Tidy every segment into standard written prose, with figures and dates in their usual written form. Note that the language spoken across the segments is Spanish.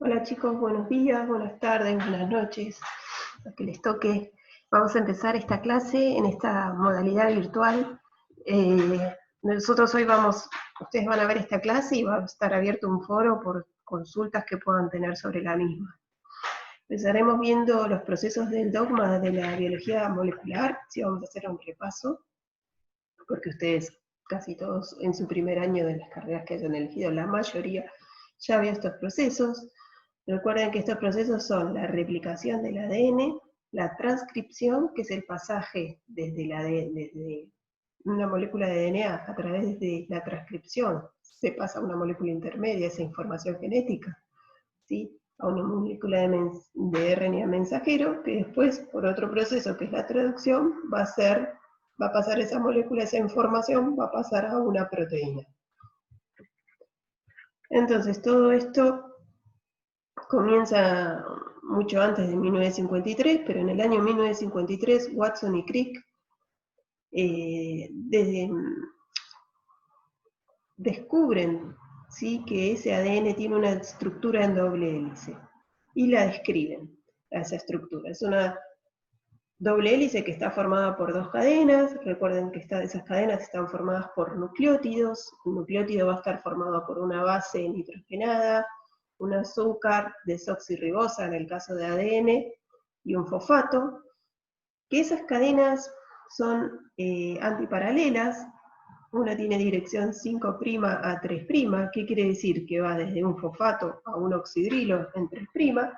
Hola chicos, buenos días, buenas tardes, buenas noches, lo que les toque. Vamos a empezar esta clase en esta modalidad virtual. Nosotros hoy ustedes van a ver esta clase y va a estar abierto un foro por consultas que puedan tener sobre la misma. Empezaremos viendo los procesos del dogma de la biología molecular, sí, vamos a hacer un repaso, porque ustedes casi todos en su primer año de las carreras que hayan elegido, la mayoría ya vio estos procesos. Recuerden que estos procesos son la replicación del ADN, la transcripción, que es el pasaje desde una molécula de DNA a través de la transcripción, se pasa a una molécula intermedia, esa información genética, ¿sí? A una molécula de RNA mensajero, que después, por otro proceso que es la traducción, va a pasar esa molécula, esa información, va a pasar a una proteína. Entonces, todo esto comienza mucho antes de 1953, pero en el año 1953 Watson y Crick descubren, ¿sí?, que ese ADN tiene una estructura en doble hélice y la describen a esa estructura. Es una doble hélice que está formada por dos cadenas. Recuerden que esas cadenas están formadas por nucleótidos. Un nucleótido va a estar formado por una base nitrogenada, un azúcar desoxirribosa' en el caso de ADN, y un fosfato, que esas cadenas son antiparalelas. Una tiene dirección 5' a 3', ¿qué quiere decir? Que va desde un fosfato a un oxidrilo en 3',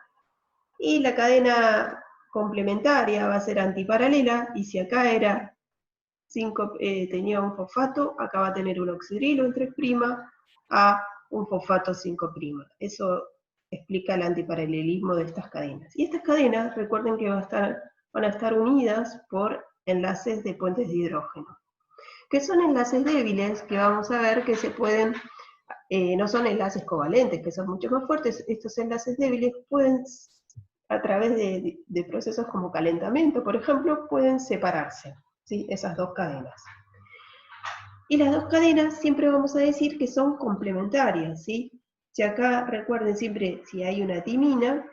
y la cadena complementaria va a ser antiparalela, y si acá tenía un fosfato, acá va a tener un oxidrilo en 3' a un fosfato 5'. Eso explica el antiparalelismo de estas cadenas. Y estas cadenas, recuerden que van a estar unidas por enlaces de puentes de hidrógeno, que son enlaces débiles, que vamos a ver que se pueden, no son enlaces covalentes, que son mucho más fuertes. Estos enlaces débiles pueden, a través de procesos como calentamiento, por ejemplo, pueden separarse, ¿sí?, esas dos cadenas. Y las dos cadenas siempre vamos a decir que son complementarias, ¿sí? Si acá, recuerden siempre, si hay una timina,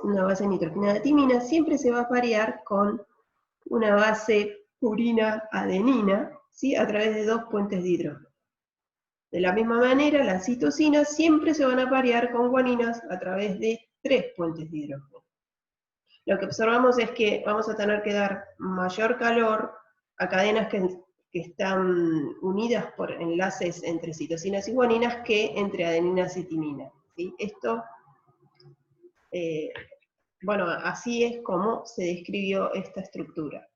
una base nitrogenada de timina, siempre se va a parear con una base purina-adenina, ¿sí?, a través de dos puentes de hidrógeno. De la misma manera, las citosinas siempre se van a parear con guaninas a través de 3 puentes de hidrógeno. Lo que observamos es que vamos a tener que dar mayor calor a cadenas que están unidas por enlaces entre citosinas y guaninas que entre adeninas y timinas, ¿sí? Esto, bueno, así es como se describió esta estructura.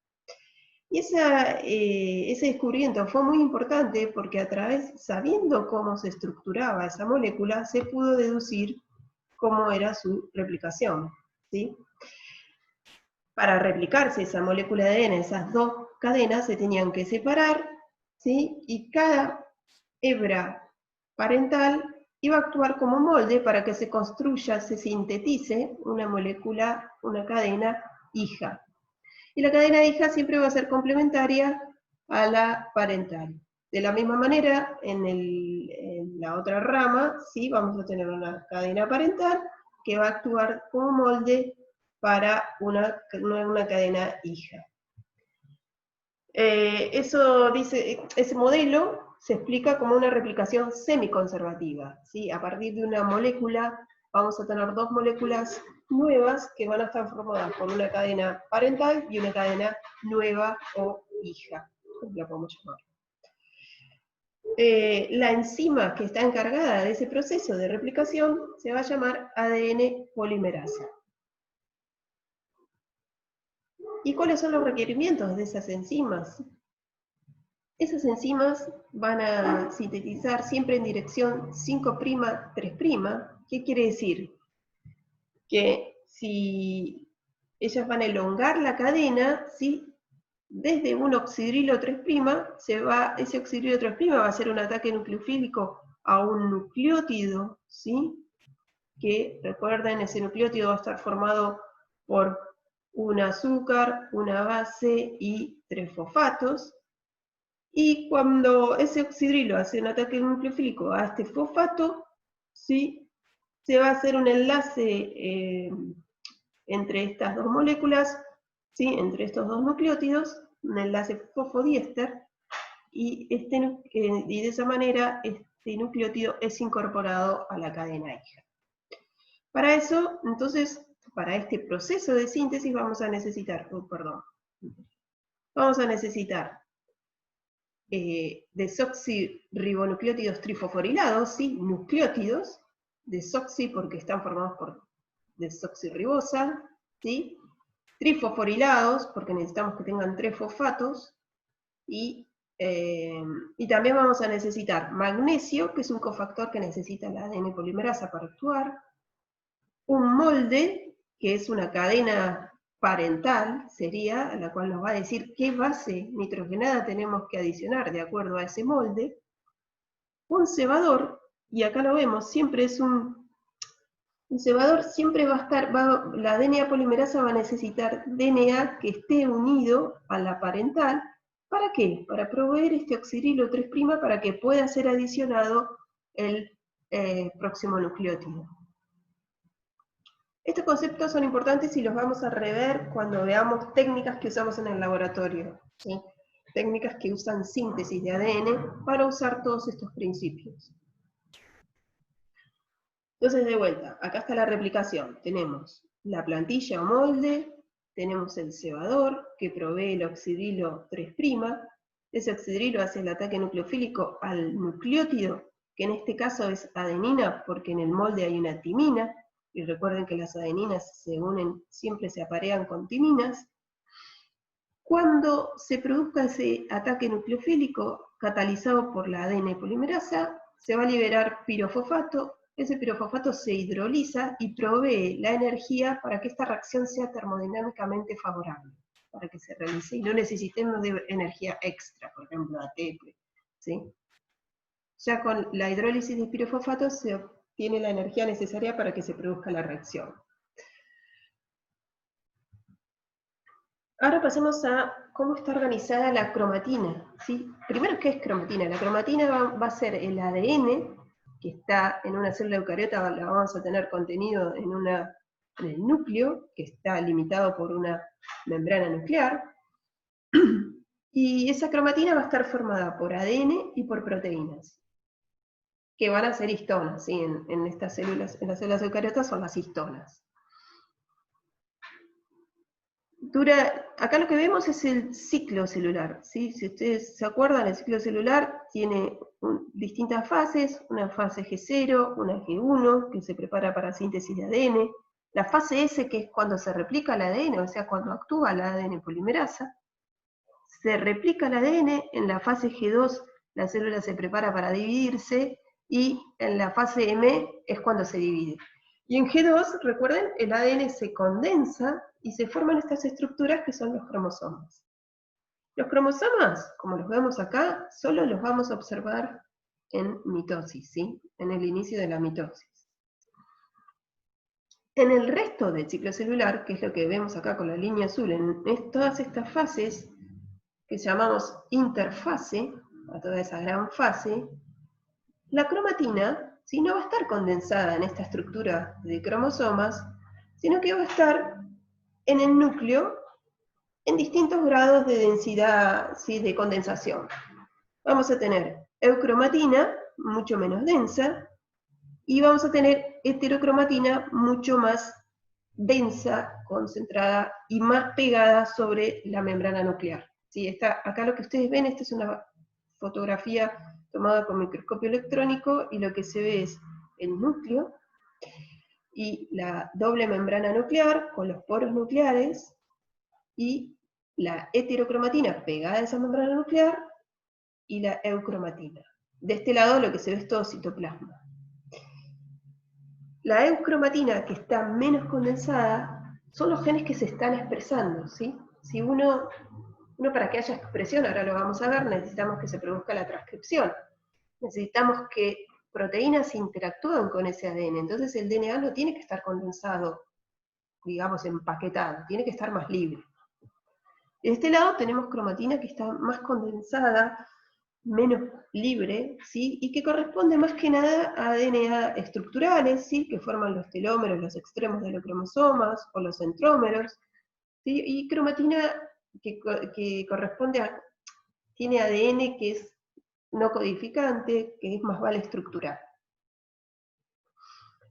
Y ese descubrimiento fue muy importante porque sabiendo cómo se estructuraba esa molécula, se pudo deducir cómo era su replicación, ¿sí? Para replicarse esa molécula de ADN, esas dos cadenas se tenían que separar, ¿sí? Y cada hebra parental iba a actuar como molde para que se construya, se sintetice una molécula, una cadena hija. Y la cadena hija siempre va a ser complementaria a la parental. De la misma manera, en la otra rama, ¿sí?, vamos a tener una cadena parental que va a actuar como molde para una cadena hija. Ese modelo se explica como una replicación semiconservativa, ¿sí? A partir de una molécula vamos a tener dos moléculas nuevas que van a estar formadas por una cadena parental y una cadena nueva o hija, como la podemos llamar. La enzima que está encargada de ese proceso de replicación se va a llamar ADN polimerasa. ¿Y cuáles son los requerimientos de esas enzimas? Esas enzimas van a sintetizar siempre en dirección 5', 3'. ¿Qué quiere decir? Que si ellas van a elongar la cadena, ¿sí?, desde un oxidrilo 3', ese oxidrilo 3' va a hacer un ataque nucleofílico a un nucleótido, ¿sí?, que, recuerden, ese nucleótido va a estar formado por un azúcar, una base y 3 fosfatos. Y cuando ese oxidrilo hace un ataque nucleofílico a este fosfato, ¿sí?, se va a hacer un enlace entre estas dos moléculas, ¿sí? Entre estos dos nucleótidos, un enlace fosfodiéster, y de esa manera este nucleótido es incorporado a la cadena hija. Para eso, entonces, para este proceso de síntesis vamos a necesitar, desoxirribonucleótidos trifosforilados, ¿sí? Nucleótidos, desoxi porque están formados por desoxirribosa, ¿sí? Trifosforilados porque necesitamos que tengan 3 fosfatos, y también vamos a necesitar magnesio, que es un cofactor que necesita la ADN polimerasa para actuar, un molde, que es una cadena parental, sería, a la cual nos va a decir qué base nitrogenada tenemos que adicionar de acuerdo a ese molde, un cebador, y acá lo vemos, siempre es un cebador, siempre va a estar, la DNA polimerasa va a necesitar DNA que esté unido a la parental. ¿Para qué? Para proveer este oxidrilo 3' para que pueda ser adicionado el próximo nucleótido. Estos conceptos son importantes y los vamos a rever cuando veamos técnicas que usamos en el laboratorio, ¿sí? Técnicas que usan síntesis de ADN para usar todos estos principios. Entonces, de vuelta, acá está la replicación. Tenemos la plantilla o molde, tenemos el cebador, que provee el oxidrilo 3'. Ese oxidrilo hace el ataque nucleofílico al nucleótido, que en este caso es adenina, porque en el molde hay una timina, y recuerden que las adeninas se unen, siempre se aparean con timinas. Cuando se produzca ese ataque nucleofílico catalizado por la ADN polimerasa, se va a liberar pirofosfato. Ese pirofosfato se hidroliza y provee la energía para que esta reacción sea termodinámicamente favorable, para que se realice y no necesitemos de energía extra, por ejemplo ATP, ¿sí? Ya con la hidrólisis de pirofosfato se obtiene la energía necesaria para que se produzca la reacción. Ahora pasemos a cómo está organizada la cromatina, ¿sí? Primero, ¿qué es cromatina? La cromatina va a ser el ADN, que está en una célula eucariota, la vamos a tener contenido en el núcleo, que está limitado por una membrana nuclear, y esa cromatina va a estar formada por ADN y por proteínas, que van a ser histonas, ¿sí? En estas células, en las células eucariotas son las histonas. Acá lo que vemos es el ciclo celular, ¿sí? Si ustedes se acuerdan, el ciclo celular tiene distintas fases, una fase G0, una G1, que se prepara para síntesis de ADN, la fase S, que es cuando se replica el ADN, o sea, cuando actúa la ADN polimerasa, se replica el ADN, en la fase G2 la célula se prepara para dividirse, y en la fase M es cuando se divide. Y en G2, recuerden, el ADN se condensa y se forman estas estructuras que son los cromosomas. Los cromosomas, como los vemos acá, solo los vamos a observar en mitosis, ¿sí? En el inicio de la mitosis. En el resto del ciclo celular, que es lo que vemos acá con la línea azul, en todas estas fases, que llamamos interfase, a toda esa gran fase, la cromatina, ¿sí? No va a estar condensada en esta estructura de cromosomas, sino que va a estar en el núcleo en distintos grados de densidad, ¿sí? De condensación. Vamos a tener eucromatina, mucho menos densa, y vamos a tener heterocromatina, mucho más densa, concentrada y más pegada sobre la membrana nuclear. ¿Sí? Acá lo que ustedes ven, esta es una fotografía tomada con microscopio electrónico, y lo que se ve es el núcleo y la doble membrana nuclear con los poros nucleares, y la heterocromatina pegada a esa membrana nuclear, y la eucromatina. De este lado lo que se ve es todo citoplasma. La eucromatina, que está menos condensada, son los genes que se están expresando, ¿sí? Si uno para que haya expresión, ahora lo vamos a ver, necesitamos que se produzca la transcripción. Necesitamos que proteínas interactúen con ese ADN, entonces el DNA no tiene que estar condensado, digamos, empaquetado, tiene que estar más libre. De este lado tenemos cromatina que está más condensada, menos libre, ¿sí? Y que corresponde más que nada a DNA estructurales, ¿sí? Que forman los telómeros, los extremos de los cromosomas, o los centrómeros, ¿sí? Y cromatina que corresponde a, tiene ADN que es no codificante, que es más vale estructural.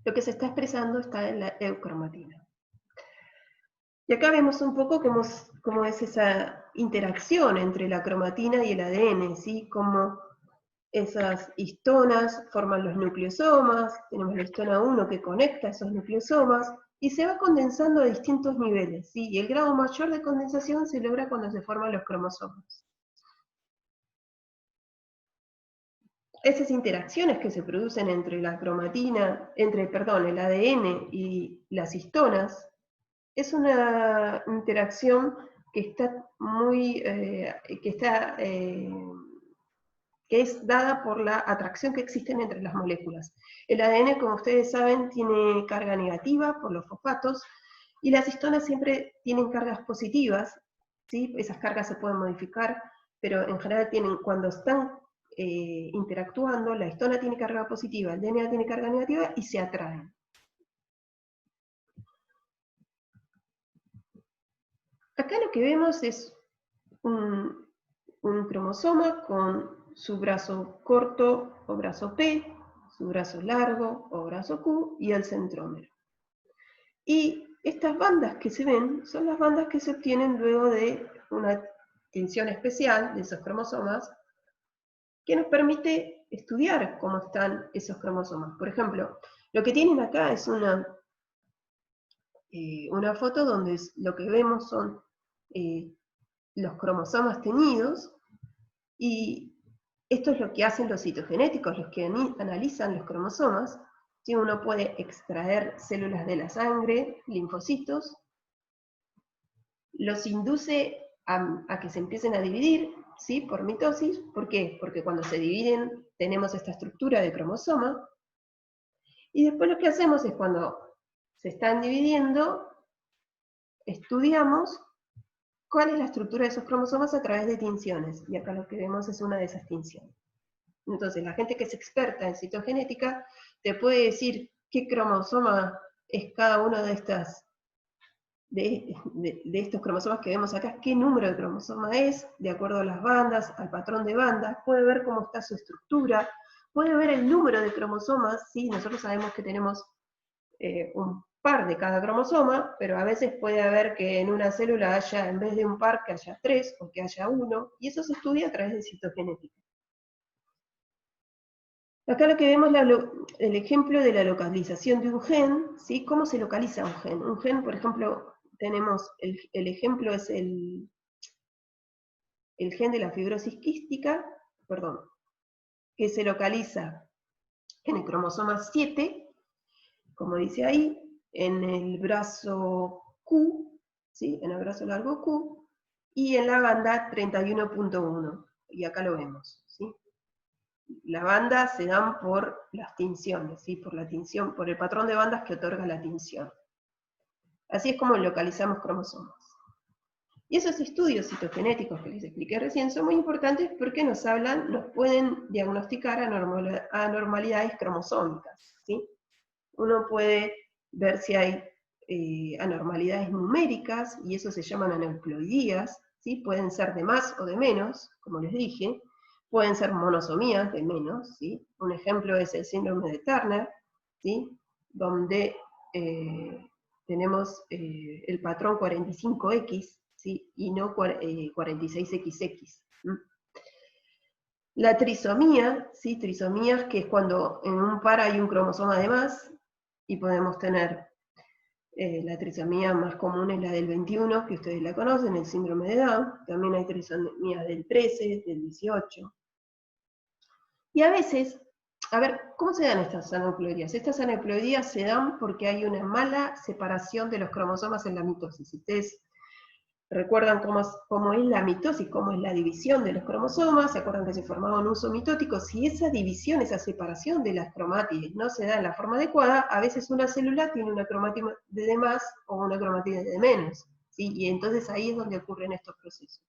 Lo que se está expresando está en la eucromatina. Y acá vemos un poco cómo es esa interacción entre la cromatina y el ADN, ¿sí? Cómo esas histonas forman los nucleosomas, tenemos la histona 1 que conecta esos nucleosomas, y se va condensando a distintos niveles, ¿sí? Y el grado mayor de condensación se logra cuando se forman los cromosomas. Esas interacciones que se producen entre la cromatina, el ADN y las histonas, es una interacción que está que es dada por la atracción que existen entre las moléculas. El ADN, como ustedes saben, tiene carga negativa por los fosfatos, y las histonas siempre tienen cargas positivas, ¿sí? Esas cargas se pueden modificar, pero en general cuando están interactuando, la histona tiene carga positiva, el DNA tiene carga negativa y se atraen. Acá lo que vemos es un cromosoma con su brazo corto o brazo P, su brazo largo o brazo Q y el centrómero. Y estas bandas que se ven son las bandas que se obtienen luego de una tinción especial de esos cromosomas que nos permite estudiar cómo están esos cromosomas. Por ejemplo, lo que tienen acá es una foto donde lo que vemos son los cromosomas teñidos, y esto es lo que hacen los citogenéticos, los que analizan los cromosomas. ¿Sí? Uno puede extraer células de la sangre, linfocitos, los induce a que se empiecen a dividir, ¿sí? Por mitosis. ¿Por qué? Porque cuando se dividen tenemos esta estructura de cromosoma, y después lo que hacemos es cuando se están dividiendo, estudiamos cuál es la estructura de esos cromosomas a través de tinciones, y acá lo que vemos es una de esas tinciones. Entonces, la gente que es experta en citogenética te puede decir qué cromosoma es cada uno de estos cromosomas que vemos acá, qué número de cromosoma es, de acuerdo a las bandas, al patrón de bandas, puede ver cómo está su estructura, puede ver el número de cromosomas, ¿sí? Nosotros sabemos que tenemos un par de cada cromosoma, pero a veces puede haber que en una célula haya, en vez de un par, que haya 3 o que haya 1, y eso se estudia a través de citogenética. Acá lo que vemos es el ejemplo de la localización de un gen, ¿sí? ¿Cómo se localiza un gen? Un gen, por ejemplo, tenemos, el ejemplo es el gen de la fibrosis quística, perdón, que se localiza en el cromosoma 7, como dice ahí, en el brazo Q, ¿sí? En el brazo largo Q, y en la banda 31.1, y acá lo vemos, ¿sí? La banda se dan por las tinciones, ¿sí? Por la tinción, por el patrón de bandas que otorga la tinción. Así es como localizamos cromosomas. Y esos estudios citogenéticos que les expliqué recién son muy importantes porque nos pueden diagnosticar anormalidades cromosómicas, ¿sí? Uno puede ver si hay anormalidades numéricas, y eso se llaman aneuploidías, ¿sí? Pueden ser de más o de menos, como les dije, pueden ser monosomías de menos, ¿sí? Un ejemplo es el síndrome de Turner, ¿sí? Donde tenemos el patrón 45X, ¿sí? Y no 46XX. La trisomía, ¿sí? Trisomías, que es cuando en un par hay un cromosoma de más, y podemos tener la trisomía más común es la del 21, que ustedes la conocen, el síndrome de Down. También hay trisomías del 13, del 18. Y a veces, a ver, ¿cómo se dan estas aneuploidías? Estas aneuploidías se dan porque hay una mala separación de los cromosomas en la mitosis. Ustedes recuerdan cómo es la mitosis, cómo es la división de los cromosomas, se acuerdan que se formaba un uso mitótico. Si esa división, esa separación de las cromátides no se da en la forma adecuada, a veces una célula tiene una cromática de más o una cromática de menos, ¿sí? Y entonces ahí es donde ocurren estos procesos.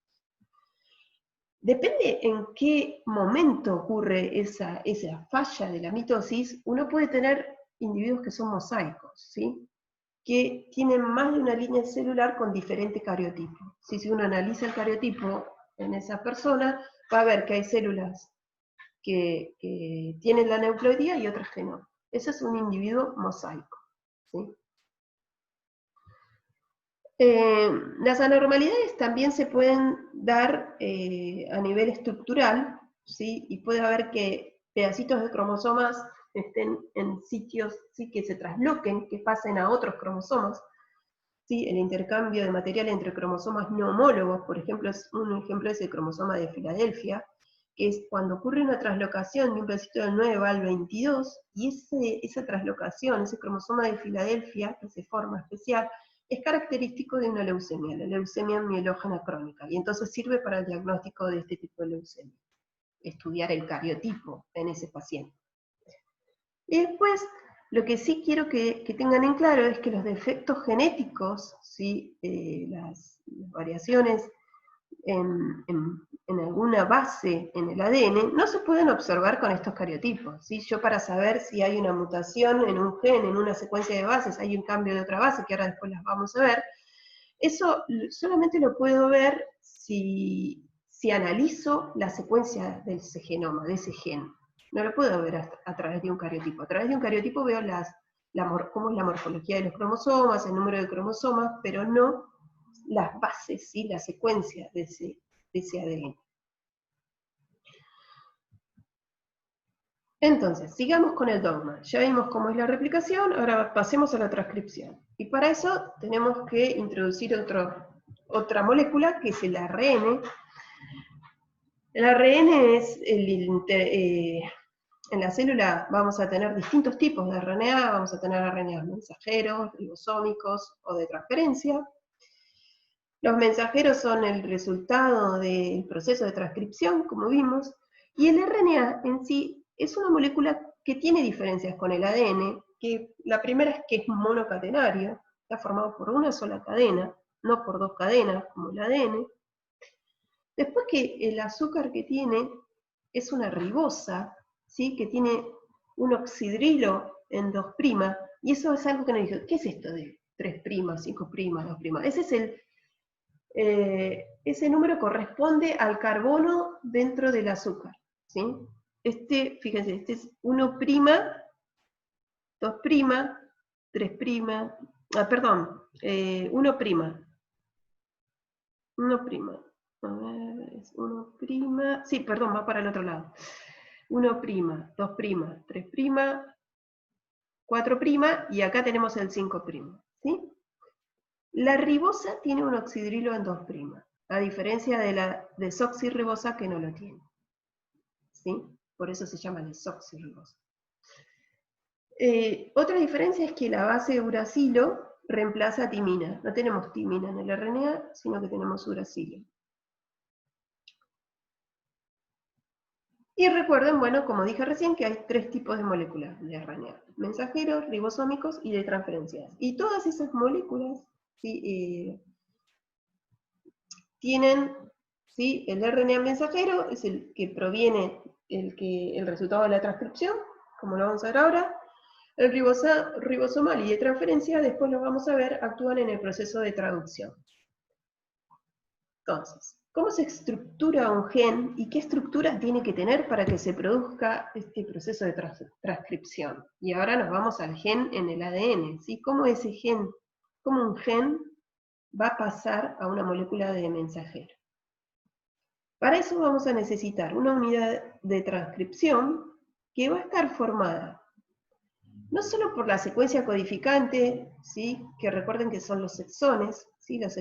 Depende en qué momento ocurre esa falla de la mitosis, uno puede tener individuos que son mosaicos, ¿sí? Que tienen más de una línea celular con diferente cariotipo. Si uno analiza el cariotipo en esa persona, va a ver que hay células que tienen la neuploidía y otras que no. Ese es un individuo mosaico, ¿sí? Las anormalidades también se pueden dar a nivel estructural, ¿sí? Y puede haber que pedacitos de cromosomas estén en sitios, ¿sí?, que se trasloquen, que pasen a otros cromosomas, ¿sí? El intercambio de material entre cromosomas no homólogos, por ejemplo, un ejemplo es el cromosoma de Filadelfia, que es cuando ocurre una traslocación de un pedacito del 9 al 22, y esa traslocación, ese cromosoma de Filadelfia, que se forma especial, es característico de una leucemia, la leucemia mielógena crónica, y entonces sirve para el diagnóstico de este tipo de leucemia, estudiar el cariotipo en ese paciente. Y después, lo que sí quiero que tengan en claro es que los defectos genéticos, ¿sí? Las variaciones en alguna base en el ADN, no se pueden observar con estos cariotipos, ¿sí? Yo, para saber si hay una mutación en un gen, en una secuencia de bases, hay un cambio de otra base, que ahora después las vamos a ver, eso solamente lo puedo ver si analizo la secuencia de ese genoma, de ese gen. No lo puedo ver a través de un cariotipo. A través de un cariotipo veo cómo es la morfología de los cromosomas, el número de cromosomas, pero no las bases, ¿sí?, la secuencia de ese ADN. Entonces, sigamos con el dogma. Ya vimos cómo es la replicación, ahora pasemos a la transcripción. Y para eso tenemos que introducir otra molécula, que es el ARN. El ARN es en la célula vamos a tener distintos tipos de RNA, vamos a tener RNA mensajeros, ribosómicos o de transferencia. Los mensajeros son el resultado del proceso de transcripción, como vimos, y el RNA en sí es una molécula que tiene diferencias con el ADN, que la primera es que es monocatenario, está formado por una sola cadena, no por dos cadenas como el ADN. Después, que el azúcar que tiene es una ribosa, ¿sí?, que tiene un oxidrilo en 2', y eso es algo que nos dijo, ¿qué es esto de 3', 5', 2'? Ese es ese número corresponde al carbono dentro del azúcar, ¿sí? Fíjense, este es 1', 2', 3', 1'. 1'. A ver, es 1'. Sí, perdón, va para el otro lado. 1', 2', 3', 4', y acá tenemos el 5', ¿sí? La ribosa tiene un oxidrilo en 2', a diferencia de la desoxirribosa, que no lo tiene, ¿sí? Por eso se llama desoxirribosa. Otra diferencia es que la base uracilo reemplaza timina. No tenemos timina en el RNA, sino que tenemos uracilo. Y recuerden, bueno, como dije recién, que hay 3 tipos de moléculas de RNA: mensajeros, ribosómicos y de transferencias. Y todas esas moléculas, ¿sí?, tienen, ¿sí?, el RNA mensajero, es el que proviene, el resultado de la transcripción, como lo vamos a ver ahora. El ribosomal y de transferencia, después lo vamos a ver, actúan en el proceso de traducción. Entonces, ¿cómo se estructura un gen y qué estructuras tiene que tener para que se produzca este proceso de transcripción? Y ahora nos vamos al gen en el ADN, ¿sí? ¿Cómo un gen va a pasar a una molécula de mensajero? Para eso vamos a necesitar una unidad de transcripción que va a estar formada no solo por la secuencia codificante, ¿sí?, que recuerden que son los exones, ¿sí? Los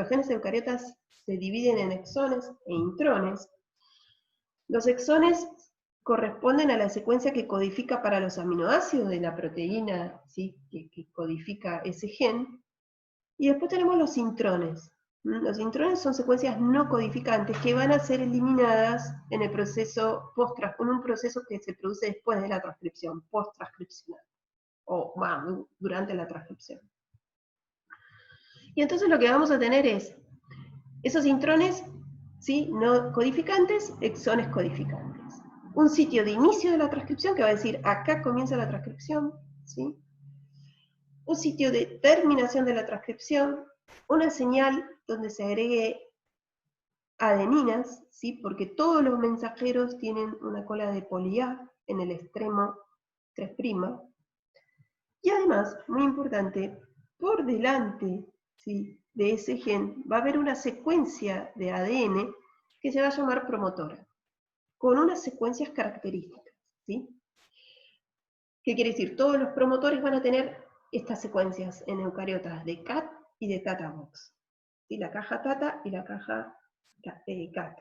genes eucariotas se dividen en exones e intrones. Los exones corresponden a la secuencia que codifica para los aminoácidos de la proteína, ¿sí?, que codifica ese gen. Y después tenemos los intrones. Los intrones son secuencias no codificantes que van a ser eliminadas en el proceso en un proceso que se produce después de la transcripción, post-transcripcional, o durante la transcripción. Y entonces lo que vamos a tener es, esos intrones ¿sí? No codificantes, exones codificantes. Un sitio de inicio de la transcripción que va a decir acá comienza la transcripción, ¿sí? Un sitio de terminación de la transcripción, una señal donde se agregue adeninas, ¿sí? Porque todos los mensajeros tienen una cola de poli-A en el extremo 3'. Y además, muy importante, por delante, ¿sí?, de ese gen va a haber una secuencia de ADN que se va a llamar promotora, con unas secuencias características, ¿sí? ¿Qué quiere decir? Todos los promotores van a tener estas secuencias en eucariotas de CAT y de TATABOX, ¿sí? La caja TATA y la caja CAT.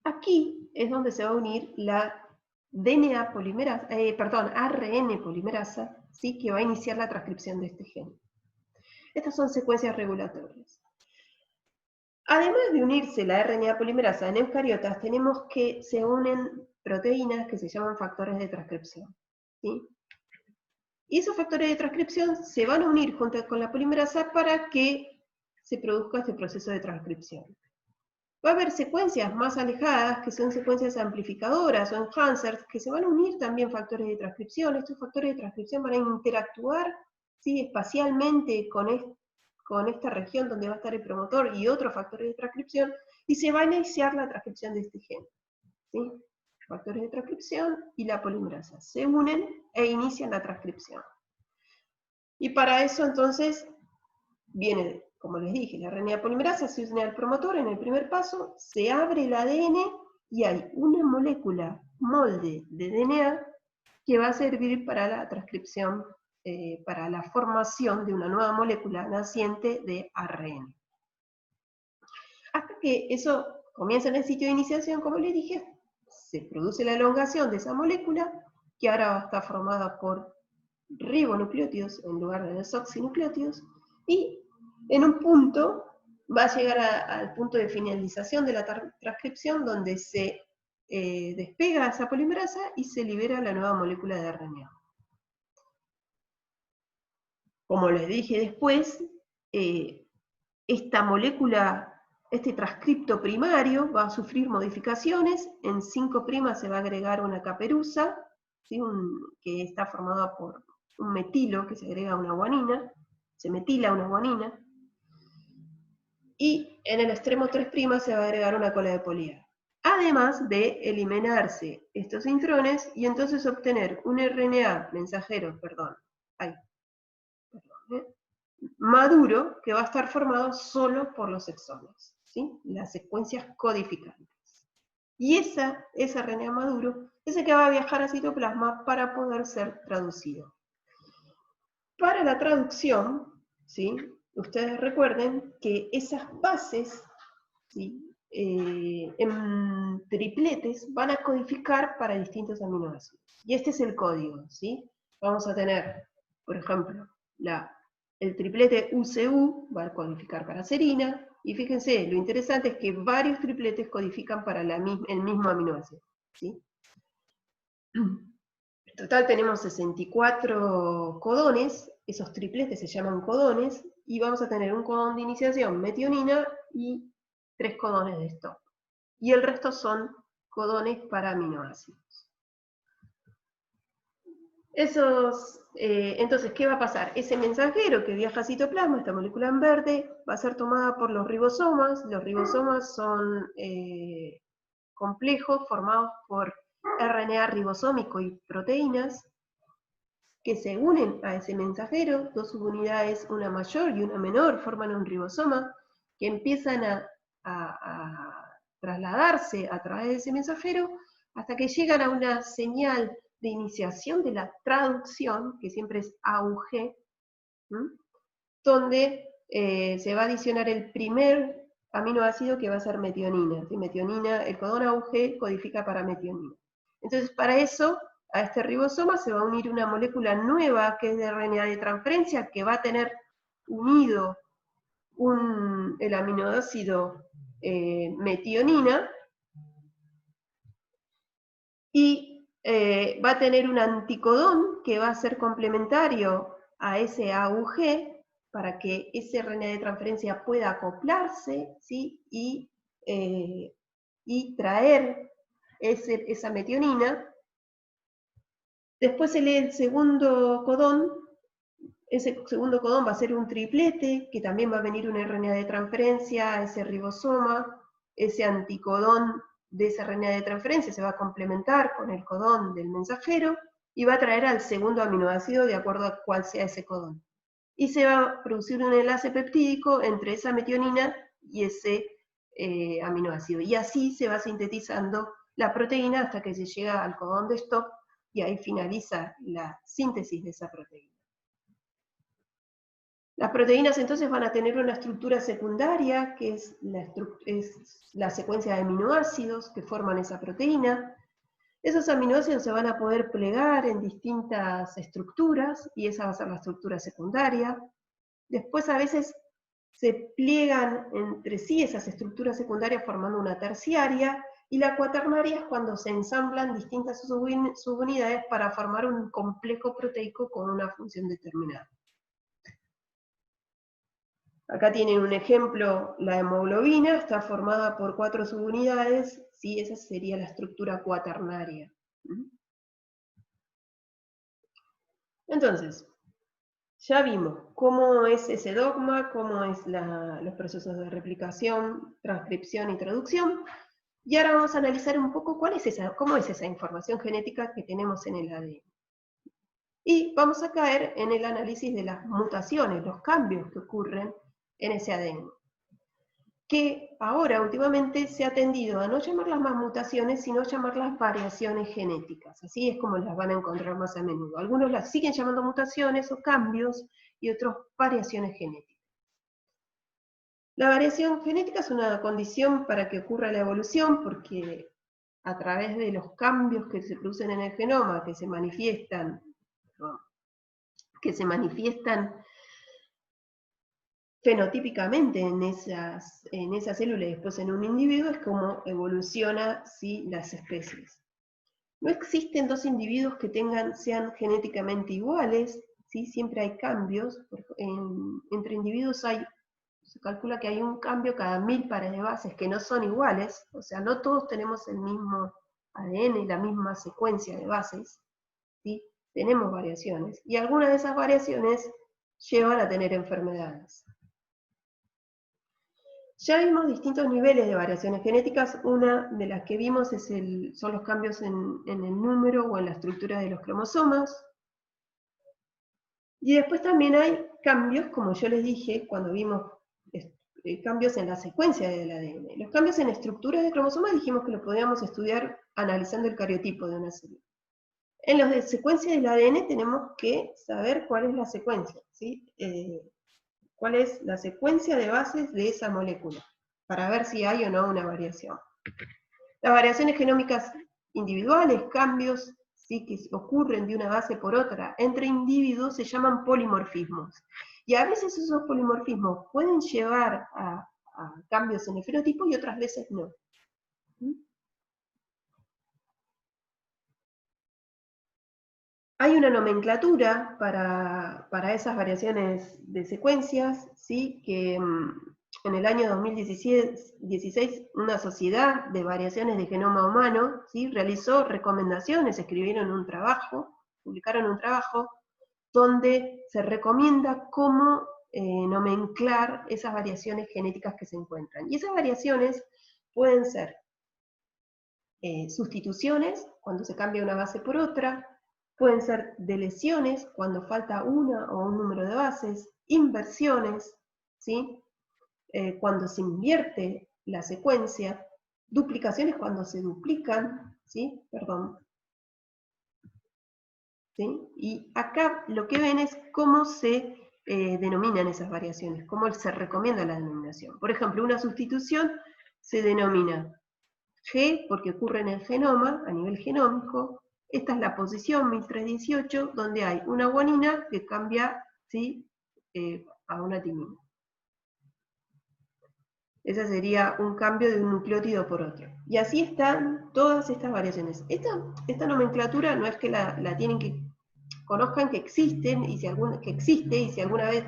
Aquí es donde se va a unir la DNA polimerasa, ARN polimerasa, ¿sí?, que va a iniciar la transcripción de este gen. Estas son secuencias regulatorias. Además de unirse la RNA polimerasa en eucariotas, tenemos que se unen proteínas que se llaman factores de transcripción, ¿sí? Y esos factores de transcripción se van a unir junto con la polimerasa para que se produzca este proceso de transcripción. Va a haber secuencias más alejadas, que son secuencias amplificadoras o enhancers, que se van a unir también factores de transcripción. Estos factores de transcripción van a interactuar, ¿sí?, espacialmente con esta región donde va a estar el promotor y otros factores de transcripción, y se va a iniciar la transcripción de este gen, ¿sí? Factores de transcripción y la polimerasa se unen e inician la transcripción. Y para eso entonces viene, como les dije, la RNA polimerasa se une al promotor en el primer paso, se abre el ADN y hay una molécula molde de DNA que va a servir para la transcripción, para la formación de una nueva molécula naciente de ARN. Hasta que eso comienza en el sitio de iniciación, como les dije, se produce la elongación de esa molécula, que ahora va a estar formada por ribonucleótidos en lugar de desoxinucleótidos, y en un punto va a llegar al punto de finalización de la transcripción, donde se despega esa polimerasa y se libera la nueva molécula de RNA. Como les dije después, esta molécula, este transcripto primario va a sufrir modificaciones. En 5' se va a agregar una caperuza, ¿sí?, que está formada por un metilo que se agrega a una guanina, se metila una guanina, y en el extremo 3' se va a agregar una cola de poli-A. Además de eliminarse estos intrones y entonces obtener un RNA mensajero, maduro, que va a estar formado solo por los exones, ¿sí?, las secuencias codificantes. Y ese RNA maduro es el que va a viajar a citoplasma para poder ser traducido. Para la traducción, ¿sí?, ustedes recuerden que esas bases, ¿sí?, en tripletes van a codificar para distintos aminoácidos. Y este es el código, ¿sí? Vamos a tener, por ejemplo, el triplete UCU va a codificar para serina, y fíjense, lo interesante es que varios tripletes codifican para el mismo aminoácido, ¿sí? En total tenemos 64 codones, esos tripletes se llaman codones, y vamos a tener un codón de iniciación, metionina, y 3 codones de stop. Y el resto son codones para aminoácidos. Entonces, ¿qué va a pasar? Ese mensajero que viaja a citoplasma, esta molécula en verde, va a ser tomada por los ribosomas. Los ribosomas son complejos formados por RNA ribosómico y proteínas que se unen a ese mensajero. Dos subunidades, una mayor y una menor, forman un ribosoma que empiezan a trasladarse a través de ese mensajero hasta que llegan a una señal de iniciación de la traducción, que siempre es AUG, donde se va a adicionar el primer aminoácido, que va a ser metionina. ¿Sí? Metionina, el codón AUG codifica para metionina. Entonces, para eso, a este ribosoma se va a unir una molécula nueva, que es de RNA de transferencia, que va a tener unido el aminoácido metionina, y va a tener un anticodón que va a ser complementario a ese AUG, para que ese RNA de transferencia pueda acoplarse, ¿sí? Y traer esa metionina. Después se lee el segundo codón. Ese segundo codón va a ser un triplete, que también va a venir un RNA de transferencia a ese ribosoma. Ese anticodón de ese RNA de transferencia se va a complementar con el codón del mensajero y va a traer al segundo aminoácido de acuerdo a cuál sea ese codón. Y se va a producir un enlace peptídico entre esa metionina y ese aminoácido. Y así se va sintetizando la proteína hasta que se llega al codón de stop y ahí finaliza la síntesis de esa proteína. Las proteínas entonces van a tener una estructura secundaria, que es la secuencia de aminoácidos que forman esa proteína. Esos aminoácidos se van a poder plegar en distintas estructuras, y esa va a ser la estructura secundaria. Después a veces se pliegan entre sí esas estructuras secundarias formando una terciaria, y la cuaternaria es cuando se ensamblan distintas subunidades para formar un complejo proteico con una función determinada. Acá tienen un ejemplo, la hemoglobina está formada por 4 subunidades, ¿sí? Esa sería la estructura cuaternaria. Entonces, ya vimos cómo es ese dogma, cómo es los procesos de replicación, transcripción y traducción, y ahora vamos a analizar un poco cómo es esa información genética que tenemos en el ADN. Y vamos a caer en el análisis de las mutaciones, los cambios que ocurren en ese ADN. Que ahora últimamente se ha tendido a no llamarlas más mutaciones, sino llamarlas variaciones genéticas. Así es como las van a encontrar más a menudo. Algunos las siguen llamando mutaciones o cambios, y otros variaciones genéticas. La variación genética es una condición para que ocurra la evolución, porque a través de los cambios que se producen en el genoma, que se manifiestan fenotípicamente en esa célula y después en un individuo, es como evoluciona, ¿sí?, las especies. No existen dos individuos que sean genéticamente iguales, ¿sí? Siempre hay cambios. Entre individuos se calcula que hay un cambio cada 1000 pares de bases que no son iguales, o sea, no todos tenemos el mismo ADN y la misma secuencia de bases, ¿sí? Tenemos variaciones, y algunas de esas variaciones llevan a tener enfermedades. Ya vimos distintos niveles de variaciones genéticas. Una de las que vimos son los cambios en el número o en la estructura de los cromosomas. Y después también hay cambios, como yo les dije, cuando vimos cambios en la secuencia del ADN. Los cambios en estructuras de cromosomas dijimos que los podíamos estudiar analizando el cariotipo de una célula. En los de secuencia del ADN tenemos que saber cuál es la secuencia, ¿sí? Cuál es la secuencia de bases de esa molécula, para ver si hay o no una variación. Las variaciones genómicas individuales, cambios, ¿sí?, que ocurren de una base por otra entre individuos, se llaman polimorfismos. Y a veces esos polimorfismos pueden llevar a cambios en el fenotipo y otras veces no. Hay una nomenclatura para esas variaciones de secuencias, ¿sí?, que en el año 2016 una sociedad de variaciones de genoma humano, ¿sí?, realizó recomendaciones, escribieron un trabajo, publicaron un trabajo, donde se recomienda cómo nomenclar esas variaciones genéticas que se encuentran. Y esas variaciones pueden ser sustituciones, cuando se cambia una base por otra, pueden ser deleciones, cuando falta una o un número de bases, inversiones, ¿sí?, cuando se invierte la secuencia, duplicaciones cuando se duplican, ¿sí? ¿Sí? Y acá lo que ven es cómo se denominan esas variaciones, cómo se recomienda la denominación. Por ejemplo, una sustitución se denomina G porque ocurre en el genoma, a nivel genómico. Esta es la posición 1318, donde hay una guanina que cambia, ¿sí?, a una timina. Ese sería un cambio de un nucleótido por otro. Y así están todas estas variaciones. Esta nomenclatura no es que la tienen que conozcan que existen, y si alguna vez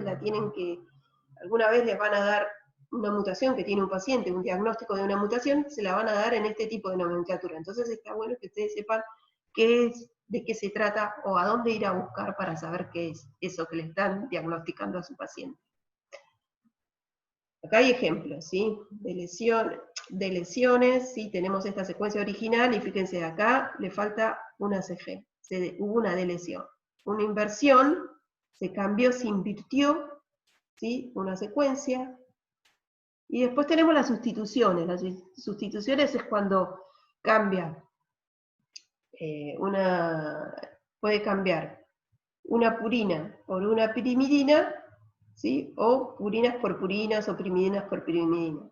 alguna vez les van a dar una mutación que tiene un paciente, un diagnóstico de una mutación, se la van a dar en este tipo de nomenclatura. Entonces está bueno que ustedes sepan qué es, de qué se trata, o a dónde ir a buscar para saber qué es eso que le están diagnosticando a su paciente. Acá hay ejemplos, ¿sí? De lesiones, ¿sí? Tenemos esta secuencia original, y fíjense, acá le falta una CG, hubo una delesión. Una inversión, se cambió, se invirtió, ¿sí? Una secuencia. Y después tenemos las sustituciones. Las sustituciones es cuando cambia puede cambiar una purina por una pirimidina, ¿sí? O purinas por purinas o pirimidinas por pirimidinas.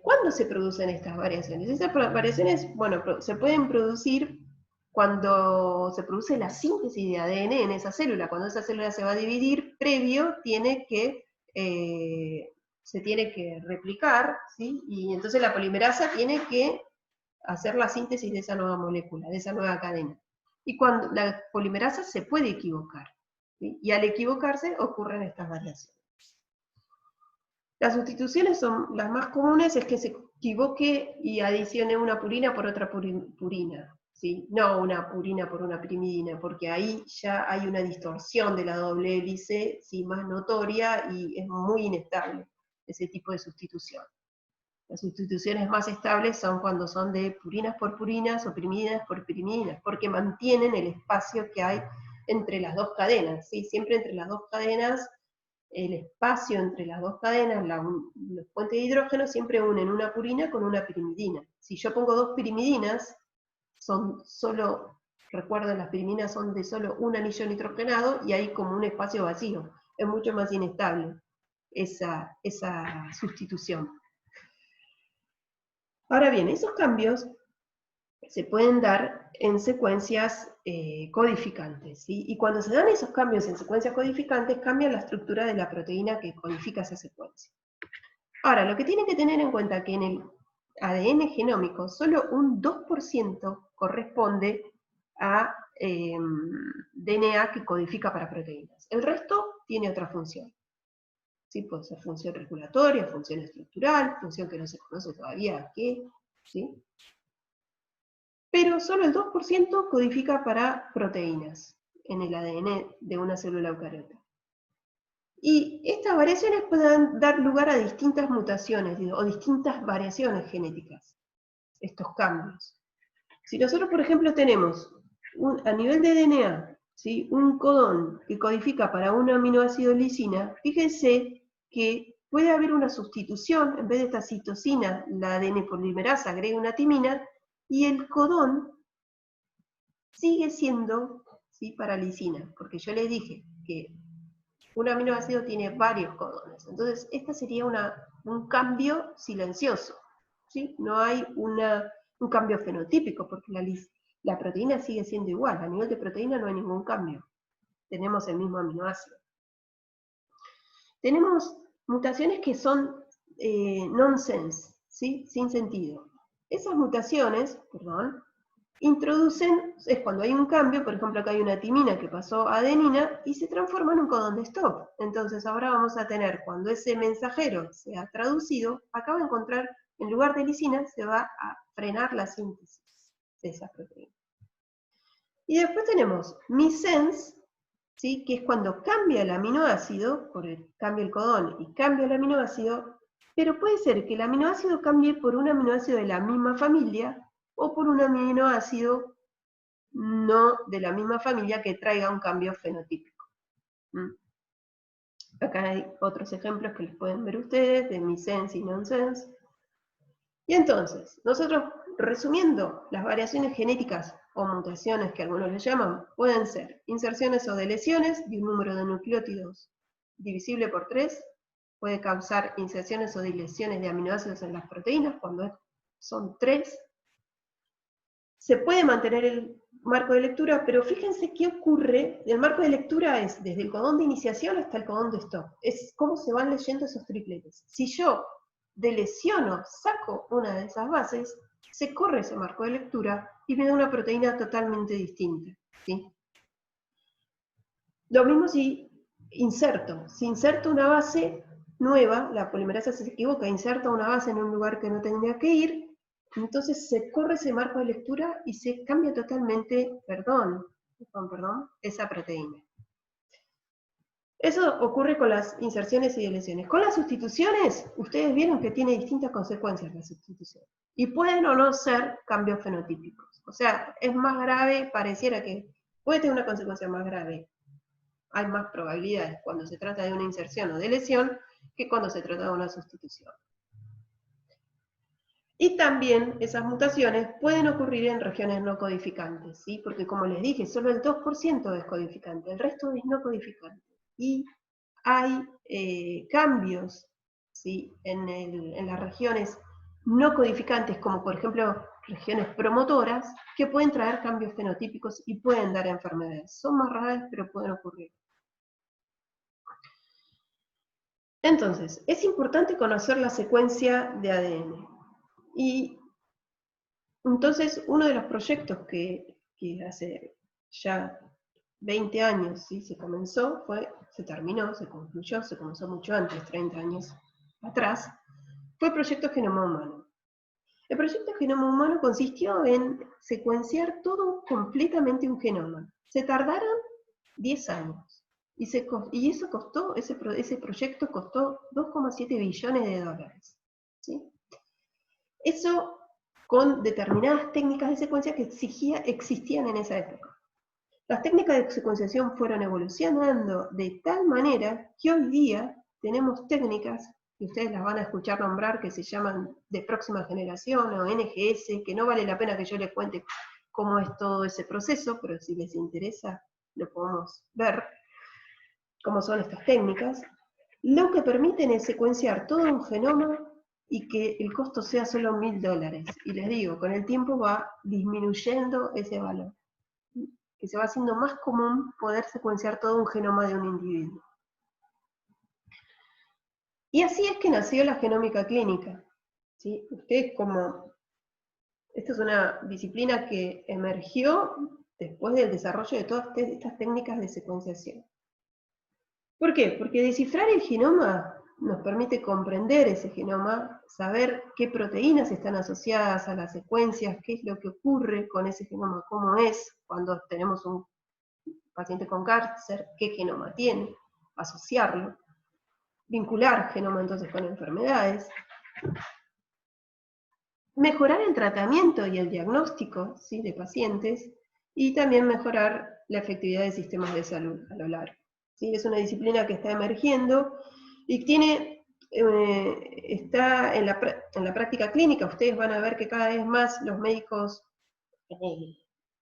¿Cuándo se producen estas variaciones? Estas variaciones, bueno, se pueden producir cuando se produce la síntesis de ADN en esa célula. Cuando esa célula se va a dividir, previo se tiene que replicar, ¿sí? Y entonces la polimerasa tiene que hacer la síntesis de esa nueva molécula, de esa nueva cadena. Y cuando la polimerasa se puede equivocar, ¿sí? Y al equivocarse ocurren estas variaciones. Las sustituciones son las más comunes, es que se equivoque y adicione una purina por otra purina, ¿sí? No una purina por una pirimidina, porque ahí ya hay una distorsión de la doble hélice, ¿sí? Más notoria, y es muy inestable ese tipo de sustitución. Las sustituciones más estables son cuando son de purinas por purinas o pirimidinas por pirimidinas, porque mantienen el espacio que hay entre las dos cadenas, ¿sí? Siempre entre las dos cadenas, el espacio entre las dos cadenas, los puentes de hidrógeno siempre unen una purina con una pirimidina. Si yo pongo dos pirimidinas, recuerden, las pirimidinas son de solo un anillo nitrogenado, y hay como un espacio vacío. Es mucho más inestable esa sustitución. Ahora bien, esos cambios se pueden dar en secuencias codificantes, ¿sí? Y cuando se dan esos cambios en secuencias codificantes, cambia la estructura de la proteína que codifica esa secuencia. Ahora, lo que tienen que tener en cuenta es que en el ADN genómico solo un 2% corresponde a DNA que codifica para proteínas. El resto tiene otra función. ¿Sí? Puede ser función regulatoria, función estructural, función que no se conoce todavía qué, ¿sí? Pero solo el 2% codifica para proteínas en el ADN de una célula eucariota. Y estas variaciones pueden dar lugar a distintas mutaciones o distintas variaciones genéticas, estos cambios. Si nosotros, por ejemplo, tenemos a nivel de DNA, ¿sí? Un codón que codifica para un aminoácido lisina, fíjense que puede haber una sustitución, en vez de esta citosina, la ADN polimerasa agrega una timina, y el codón sigue siendo, ¿sí? Para lisina, porque yo les dije que un aminoácido tiene varios codones. Entonces, este sería un cambio silencioso, ¿sí? No hay un cambio fenotípico, porque la proteína sigue siendo igual. A nivel de proteína no hay ningún cambio. Tenemos el mismo aminoácido. Tenemos mutaciones que son nonsense, ¿sí? Sin sentido. Esas mutaciones, introducen, es cuando hay un cambio, por ejemplo acá hay una timina que pasó a adenina y se transforma en un codón de stop. Entonces ahora vamos a tener, cuando ese mensajero sea traducido, acá va a encontrar, en lugar de lisina, se va a frenar la síntesis de esa proteína. Y después tenemos missense, ¿sí? Que es cuando cambia el aminoácido, cambia el codón y cambia el aminoácido, pero puede ser que el aminoácido cambie por un aminoácido de la misma familia, o por un aminoácido no de la misma familia que traiga un cambio fenotípico. Acá hay otros ejemplos que les pueden ver ustedes, de missense y nonsense. Y entonces, nosotros, resumiendo, las variaciones genéticas o mutaciones que algunos le llaman, pueden ser inserciones o deleciones de un número de nucleótidos divisible por 3, puede causar inserciones o deleciones de aminoácidos en las proteínas cuando son 3, se puede mantener el marco de lectura, pero fíjense qué ocurre. El marco de lectura es desde el codón de iniciación hasta el codón de stop. Es cómo se van leyendo esos tripletes. Si yo deleciono, saco una de esas bases, se corre ese marco de lectura y me da una proteína totalmente distinta, ¿sí? Lo mismo si inserto una base nueva, la polimerasa se equivoca, inserta una base en un lugar que no tendría que ir, entonces se corre ese marco de lectura y se cambia totalmente, perdón, esa proteína. Eso ocurre con las inserciones y deleciones. Con las sustituciones, ustedes vieron que tiene distintas consecuencias la sustitución. Y pueden o no ser cambios fenotípicos. O sea, es más grave, pareciera que puede tener una consecuencia más grave. Hay más probabilidades cuando se trata de una inserción o deleción que cuando se trata de una sustitución. Y también esas mutaciones pueden ocurrir en regiones no codificantes, ¿sí? Porque como les dije, solo el 2% es codificante, el resto es no codificante. Y hay cambios, ¿sí? en las regiones no codificantes, como por ejemplo regiones promotoras, que pueden traer cambios fenotípicos y pueden dar enfermedades. Son más raras, pero pueden ocurrir. Entonces, es importante conocer la secuencia de ADN. Y entonces, uno de los proyectos que hace ya 20 años ¿sí? se concluyó, se comenzó mucho antes, 30 años atrás, fue el proyecto Genoma Humano. El proyecto Genoma Humano consistió en secuenciar todo completamente un genoma. Se tardaron 10 años. Y eso costó, ese proyecto costó 2,7 billones de dólares. ¿Sí? Eso con determinadas técnicas de secuencia que existían en esa época. Las técnicas de secuenciación fueron evolucionando de tal manera que hoy día tenemos técnicas, que ustedes las van a escuchar nombrar, que se llaman de próxima generación o NGS, que no vale la pena que yo les cuente cómo es todo ese proceso, pero si les interesa lo podemos ver, cómo son estas técnicas. Lo que permiten es secuenciar todo un genoma y que el costo sea solo $1000. Y les digo, con el tiempo va disminuyendo ese valor. Que se va haciendo más común poder secuenciar todo un genoma de un individuo. Y así es que nació la genómica clínica. ¿Sí? Esta es una disciplina que emergió después del desarrollo de todas estas técnicas de secuenciación. ¿Por qué? Porque descifrar el genoma nos permite comprender ese genoma, saber qué proteínas están asociadas a las secuencias, qué es lo que ocurre con ese genoma, cómo es cuando tenemos un paciente con cáncer, qué genoma tiene, asociarlo, vincular genoma entonces con enfermedades, mejorar el tratamiento y el diagnóstico ¿sí? de pacientes, y también mejorar la efectividad de sistemas de salud a lo largo. ¿Sí? Es una disciplina que está emergiendo y está en la práctica clínica. Ustedes van a ver que cada vez más los médicos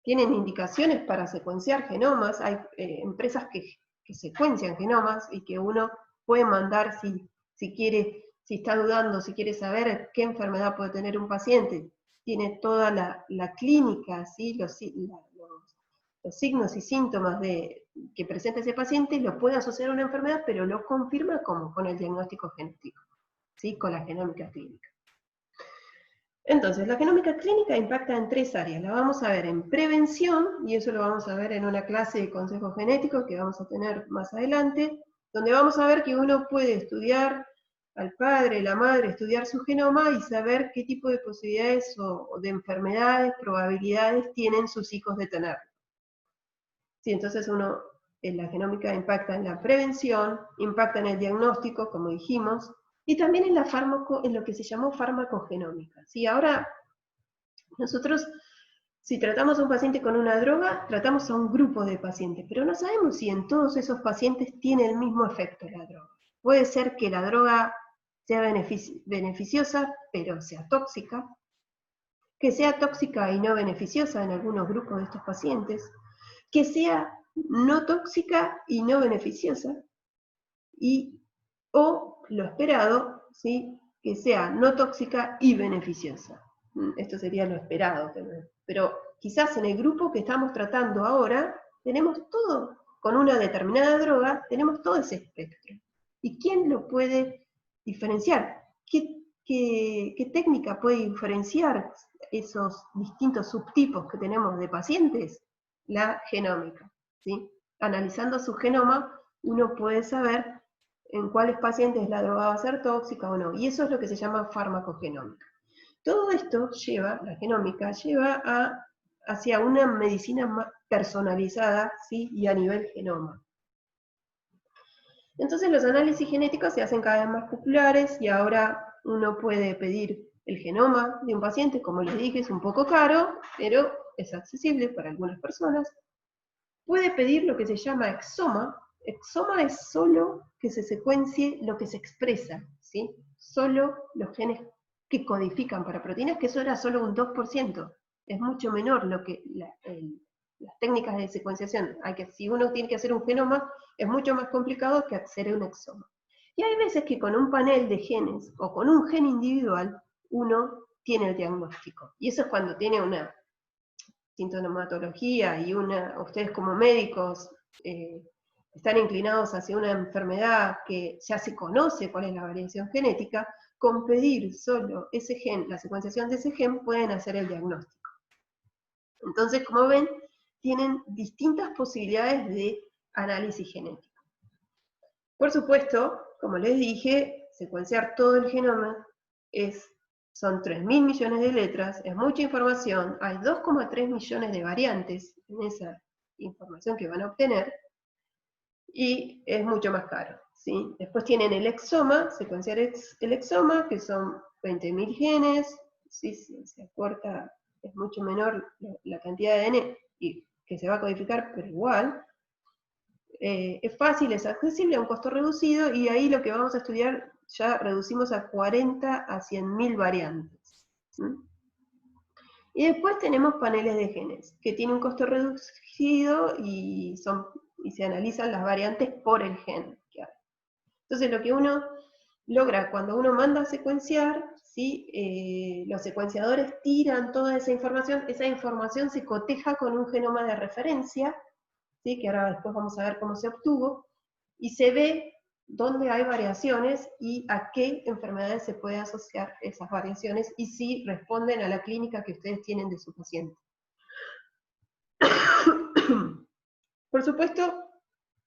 tienen indicaciones para secuenciar genomas. Hay empresas que secuencian genomas y que uno puede mandar si quiere, si está dudando, si quiere saber qué enfermedad puede tener un paciente. Tiene toda la clínica, ¿sí? los signos y síntomas que presenta ese paciente, lo puede asociar a una enfermedad, pero lo confirma como con el diagnóstico genético, ¿sí? Con la genómica clínica. Entonces, la genómica clínica impacta en 3 áreas. La vamos a ver en prevención, y eso lo vamos a ver en una clase de consejo genético que vamos a tener más adelante, donde vamos a ver que uno puede estudiar al padre, la madre, estudiar su genoma y saber qué tipo de posibilidades o de enfermedades, probabilidades tienen sus hijos de tenerlo. Sí, entonces la genómica impacta en la prevención, impacta en el diagnóstico, como dijimos, y también en lo que se llamó farmacogenómica. ¿Sí? Ahora, nosotros, si tratamos a un paciente con una droga, tratamos a un grupo de pacientes, pero no sabemos si en todos esos pacientes tiene el mismo efecto la droga. Puede ser que la droga sea beneficiosa, pero sea tóxica, que sea tóxica y no beneficiosa en algunos grupos de estos pacientes, que sea no tóxica y no beneficiosa, o lo esperado, ¿sí? Que sea no tóxica y beneficiosa. Esto sería lo esperado, pero quizás en el grupo que estamos tratando ahora, tenemos todo, con una determinada droga, tenemos todo ese espectro. ¿Y quién lo puede diferenciar? ¿Qué técnica puede diferenciar esos distintos subtipos que tenemos de pacientes? La genómica, ¿sí? analizando su genoma, uno puede saber en cuáles pacientes la droga va a ser tóxica o no. Y eso es lo que se llama farmacogenómica. Todo esto lleva, la genómica, lleva hacia una medicina más personalizada, ¿sí? Y a nivel genoma. Entonces los análisis genéticos se hacen cada vez más populares y ahora uno puede pedir el genoma de un paciente, como les dije, es un poco caro, pero es accesible para algunas personas. Puede pedir lo que se llama exoma. Exoma es solo que se secuencie lo que se expresa, ¿sí? Solo los genes que codifican para proteínas, que eso era solo un 2%. Es mucho menor lo que las técnicas de secuenciación. Si uno tiene que hacer un genoma, es mucho más complicado que hacer un exoma. Y hay veces que con un panel de genes o con un gen individual, uno tiene el diagnóstico. Y eso es cuando tiene una sintomatología y ustedes como médicos están inclinados hacia una enfermedad que ya se conoce cuál es la variación genética, con pedir solo ese gen, la secuenciación de ese gen, pueden hacer el diagnóstico. Entonces, como ven, tienen distintas posibilidades de análisis genético. Por supuesto, como les dije, secuenciar todo el genoma son 3.000 millones de letras, es mucha información, hay 2,3 millones de variantes en esa información que van a obtener, y es mucho más caro, ¿sí? Después tienen el exoma, secuenciar el exoma, que son 20.000 genes, ¿sí? Se acorta, es mucho menor la cantidad de ADN que se va a codificar, pero igual. Es fácil, es accesible, a un costo reducido, y ahí lo que vamos a estudiar ya reducimos a 40 a 100.000 variantes. ¿Mm? Y después tenemos paneles de genes, que tienen un costo reducido y se analizan las variantes por el gen que hay. Entonces lo que uno logra cuando uno manda a secuenciar, ¿sí? Los secuenciadores tiran toda esa información se coteja con un genoma de referencia, ¿sí? Que ahora después vamos a ver cómo se obtuvo, y se ve dónde hay variaciones y a qué enfermedades se puede asociar esas variaciones y si responden a la clínica que ustedes tienen de su paciente. Por supuesto,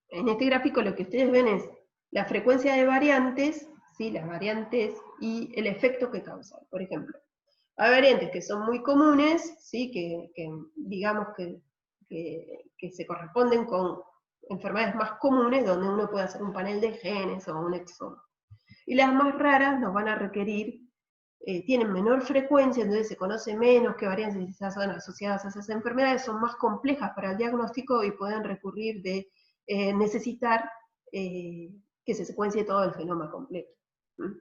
en este gráfico lo que ustedes ven es la frecuencia de variantes, ¿sí? Las variantes y el efecto que causan. Por ejemplo, hay variantes que son muy comunes, ¿sí? que digamos que se corresponden con enfermedades más comunes, donde uno puede hacer un panel de genes o un exoma. Y las más raras nos van a requerir, tienen menor frecuencia, entonces se conoce menos qué variantes son asociadas a esas enfermedades, son más complejas para el diagnóstico y pueden recurrir de necesitar que se secuencie todo el genoma completo. ¿Mm?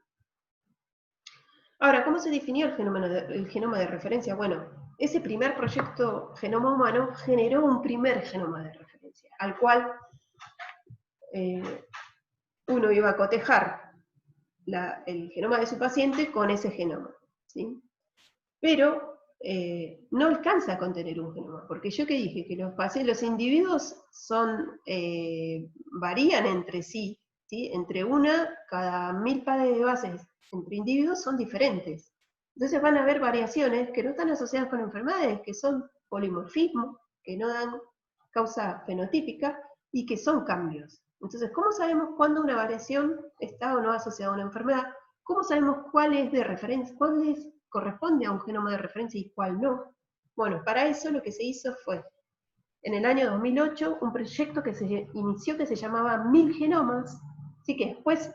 Ahora, ¿cómo se definió el genoma de referencia? Bueno, ese primer proyecto Genoma Humano generó un primer genoma de referencia, al cual uno iba a cotejar el genoma de su paciente con ese genoma, ¿sí? Pero no alcanza a contener un genoma, porque yo que dije que los individuos varían entre sí, ¿sí? Entre cada 1000 pares de bases entre individuos son diferentes. Entonces van a haber variaciones que no están asociadas con enfermedades, que son polimorfismo, que no dan causa fenotípica y que son cambios. Entonces, ¿cómo sabemos cuándo una variación está o no asociada a una enfermedad? ¿Cómo sabemos cuál es de referencia, corresponde a un genoma de referencia y cuál no? Bueno, para eso lo que se hizo fue, en el año 2008, un proyecto que se inició que se llamaba 1000 genomas, así que después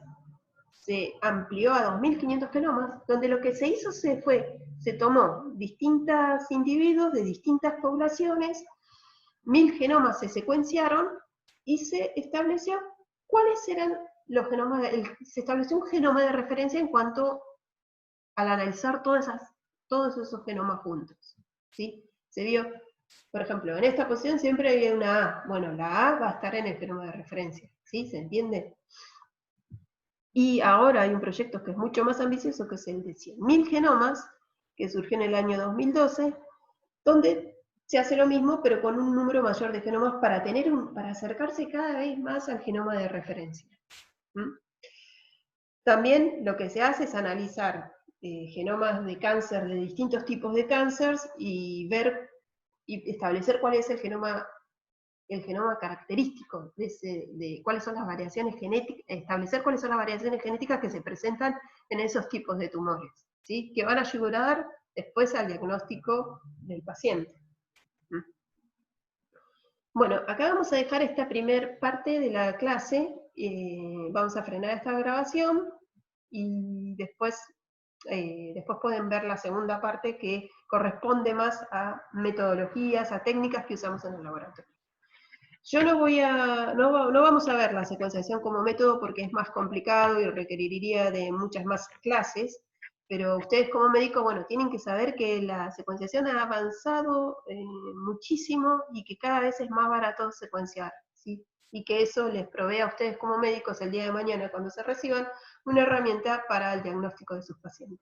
se amplió a 2500 genomas, donde lo que se hizo se tomó distintos individuos de distintas poblaciones, 1000 genomas se secuenciaron y se estableció cuáles eran los genomas, se estableció un genoma de referencia en cuanto al analizar todos esos genomas juntos, ¿sí? Se vio, por ejemplo, en esta posición siempre había una A. Bueno, la A va a estar en el genoma de referencia, ¿sí? ¿Se entiende? Y ahora hay un proyecto que es mucho más ambicioso, que es el de 100.000 genomas, que surgió en el año 2012, donde se hace lo mismo, pero con un número mayor de genomas para acercarse cada vez más al genoma de referencia. ¿Mm? También lo que se hace es analizar genomas de cáncer de distintos tipos de cánceres y establecer cuál es el genoma el genoma característico de cuáles son las variaciones genéticas, establecer cuáles son las variaciones genéticas que se presentan en esos tipos de tumores, ¿sí? Que van a ayudar después al diagnóstico del paciente. Bueno, acá vamos a dejar esta primer parte de la clase, vamos a frenar esta grabación, y después pueden ver la segunda parte que corresponde más a metodologías, a técnicas que usamos en el laboratorio. Yo no vamos a ver la secuenciación como método porque es más complicado y requeriría de muchas más clases, pero ustedes como médicos, bueno, tienen que saber que la secuenciación ha avanzado muchísimo y que cada vez es más barato secuenciar, ¿sí? Y que eso les provee a ustedes como médicos el día de mañana, cuando se reciban, una herramienta para el diagnóstico de sus pacientes.